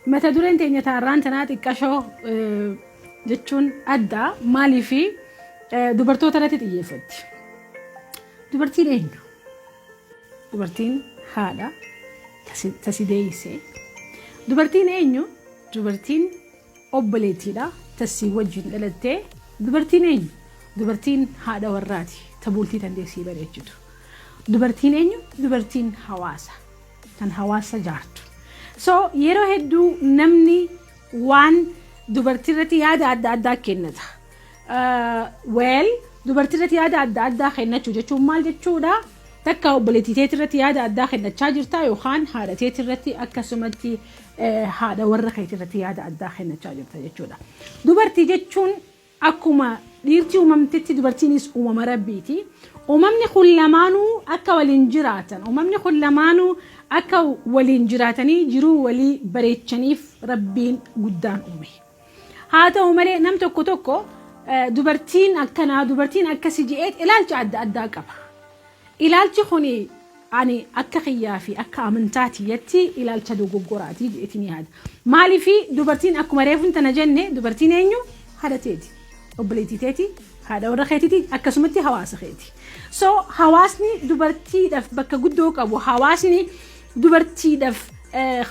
mata dureen teenya taarraan tanaa xiqqashoo jechuun adda maalii fi dubartoota irratti xiyyeeffatti. Dubartiin eenyu? Dubartiin haadha tasi deeyisee. Dubartiin eenyu? Dubartiin obboleettiidha tasii wajjin dhalattee. Dubartiin eenyu? Dubartiin haadha warraati tabultii tandeessii bareechitu. Dubartiin eenyu? Dubartiin hawaasa tan hawaasa jaartu. So yeroo hedduu namni waan dubartii irratti yaada adda addaa kennata. Dubartii irratti yaada adda addaa kennachuu jechuun maal jechuudha? Takka obboleettii teetii irratti yaada addaa kennachaa jirta yookaan haadha teetii irratti akkasumatti haadha warra keetii irratti yaada addaa kennachaa jirta jechuudha. Dubartii jechuun akkuma dhiirtii uumamtetti dubartiinis uumama rabbiiti. Uumamni kun lamaanuu akka waliin jiraatan, uumamni kun lamaanuu akka waliin jiraatanii jiruu walii bareechaniif rabbiin guddaan uume. Haa ta'u malee nam tokko dubartiin akkanaa dubartiin akkasii je'eet ilaalcha adda addaa qaba. Ilaalchi kuni ani akka xiyyaa fi akka amantaatiyyatti ilaalcha dogoggoraati je'eetiin yaada. Maaliifi dubartiin akkuma reefuun tana jenne dubartiin eenyu? Haadha teeti, obboleettii teeti, haadha warra keetiiti akkasumatti hawaasa keeti. So hawaasni dubartiidhaaf bakka guddoo qabu, hawaasni dubartiidhaaf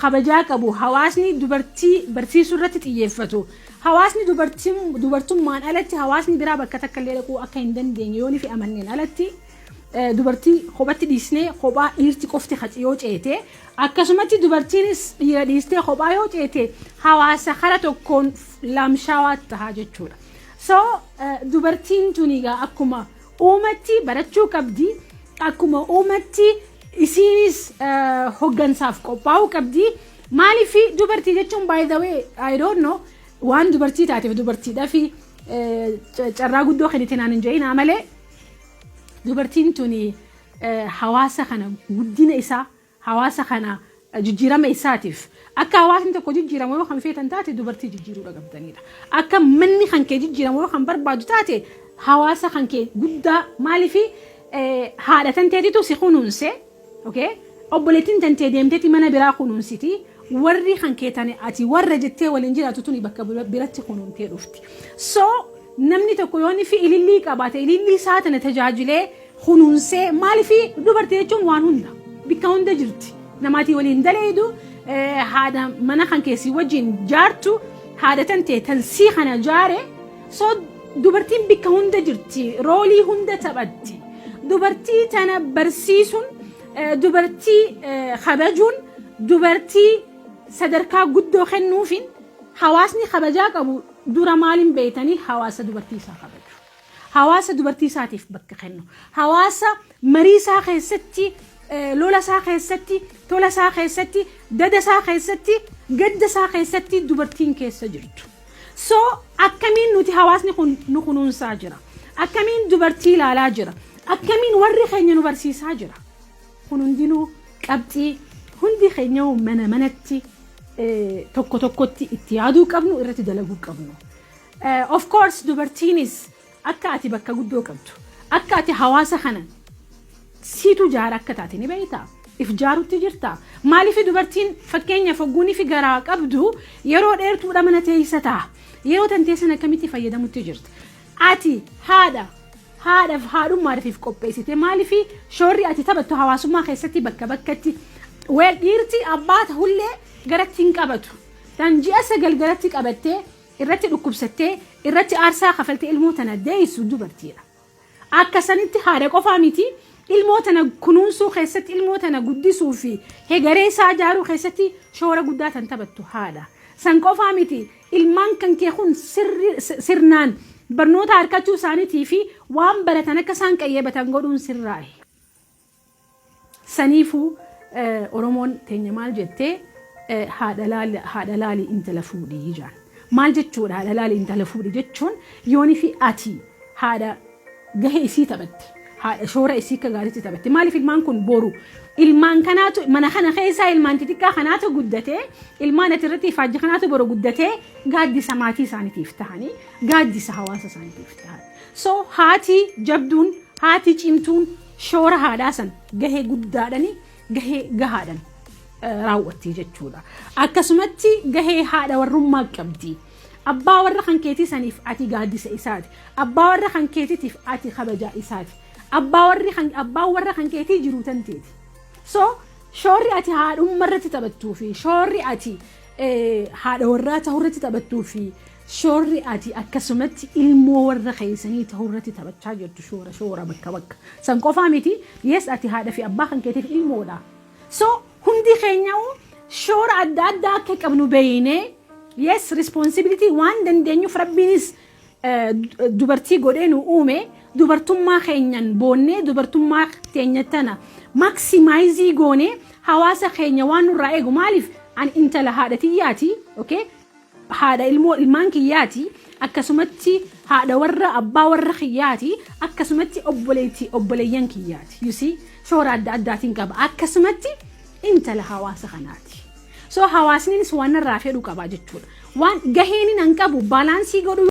kabajaa qabu, hawaasni dubartii barsiisuu irratti xiyyeeffatu, hawaasni dubartummaan alatti hawaasni biraa bakka takka illee dhaquu akka hin dandeenye yoon fi amanneen alatti dubartii kophatti dhiisnee kophaa dhiirti qofti yoo ceete akkasumatti dubartiinis dhiira dhiistee kophaa yoo ceete hawaasa kara tokkoon lamshaawaa tahaa jechuudha. So dubartiin tunigaa akkuma uumatti barachuu qabdi, akkuma uumatti isiinis hoggansaaf qophaa'uu qabdi. Maaliifi dubartii jechuun by the way I don't know waan dubartii taateef dubartiidhaa fi carraa guddoo kennite naan hin jedhin malee dubartiin tuni hawaasa kana guddina isaa hawaasa kana jijjiirama isaatiif akka hawaasni tokko jijjiiramu yoo kan feetan taate dubartii jijjiiruu qabdanidha. Akka manni kan kee jijjiiramu yoo kan barbaadu taate hawaasa kan kee guddaa maaliifi haadha tanteetitu si kunuunse, okay? Obboleettiin tantee deemteeti mana biraa kunuunsiti. Warri kan kee tane ati warra jettee waliin jiraatu tuni bakka biratti kunuuntee dhufti. So namni tokko yoonni fi ilillii qabaate ilillii isaa tana tajaajilee kunuunsee maaliifi dubartii jechuun waan hunda bakka hunda jirti. Namaatii waliin daleedu haadha mana kan keessi wajjin jaartu haadha tantee tansii kana jaare. So dubartiin bakka hunda jirti, roolii hunda taphatti. Dubartii tana barsiisuun, dubartii kabajuun, dubartii sadarkaa guddoo kennuufin hawaasni kabajaa qabu dura maaliin beeytanii hawaasa dubartii isaa kabaju. Hawaasa dubartii isaatiif bakka kennu. Hawaasa marii isaa keessatti, lola isaa keessatti, tola isaa keessatti, dada isaa keessatti, gadda isaa keessatti dubartiin keessa jirtu. So akkamiin nuti hawaasni kun nu kunuunsaa jira? Akkamiin dubartii ilaalaa jira? Akkamiin warri keenya nu barsiisaa jira? Kun hundinuu qabxii hundi keenya mana manatti tokkotti itti yaaduu qabnu, irratti dalaguu qabnu. Of course dubartiinis akka ati bakka guddoo qabdu, akka ati hawaasa kana siitu jaara akka taate ni beektaa? If jaarutti jirta. Maaliif dubartiin fakkeenya fogguunii fi garaa qabdu yeroo dheertuudha mana teessa ta'a. Yeroo tantee sana akkamitti fayyadamutti jirti? Ati haadhaaf haadhummaadhaaf qopheessite maaliif shoorri ati taphattu hawaasummaa keessatti bakka bakkatti dhiirti abbaa ta'ullee garatti hin qabatu. Tan ji'a sagal garatti qabattee irratti dhukkubsattee irratti aarsaa kafaltee ilmoo tana deessu dubartiidha. Akka sanitti haadha qofaa miti ilmoo tana kunuunsuu keessatti ilmoo tana guddisuu fi hegaree isaa ijaaruu keessatti shoora guddaa tan taphattu haadha. San qofaa miti ilmaan kan kee kun sirnaan barnoota harkachuu isaaniitii fi waan baratan akka isaan qayyabatan godhuun sirraa'i. Saniifuu Oromoon teenya maal jettee haadha laali intala fuudhii jaan. Maal jechuudha haadha laali intala fuudhii jechuun yoonii fi ati haadha gahee isii taphatte, haadha shoora isii akka gaariitti taphatte. Maaliif ilmaan kun boru ilmaan kanaatu mana kana keessaa ilmaan xixiqqaa kanaatu guddatee ilmaan ati irratti ifaajja kanaatu boru guddatee gaaddisa maatii isaaniitiif tahanii gaaddisa hawaasa isaaniitiif tahanii. So haati jabduun haati cimtuun shoora haadhaa san gahee guddaadhanii gahee gahaadhan raawwatti jechuudha. Akkasumatti gahee haadha warrummaa qabdi. Abbaa warra kan keetii saniif ati gaaddisa isaati. Abbaa warra kan keetiitiif ati kabajaa isaati. Abbaa warra kan keetii jiru tanteeti. So shoorri ati haadhummaa irratti taphattuu fi shoorri ati haadha warraa ta'uu irratti taphattuu fi shoorri ati akkasumatti ilmoo warra keessanii ta'uu irratti taphachaa jirtu shoora bakka. San qofaa miti yes ati haadha fi abbaa kan keetiif ilmoodha. So hundi keenyaa'u shoora adda addaa akka qabnu beeyne yes responsibility waan dandeenyuuf rabbiinis dubartii godhee nu uume dubartummaa keenyan boonnee dubartummaa teenya tana maximize goone hawaasa keenya waan nurraa eegu maaliif an intala haadha tiyyaati okay haadha ilmaan kiyyaati akkasumatti haadha warra abbaa warra kiyyaati akkasumatti obboleeyyan kiyyaati you see shoora adda addaatiin qaba akkasumatti intala hawaasa kanaati. So hawaasnis waan irraa fedhu qaba jechuudha. Waan gaheen nan qabu baalaansii godhu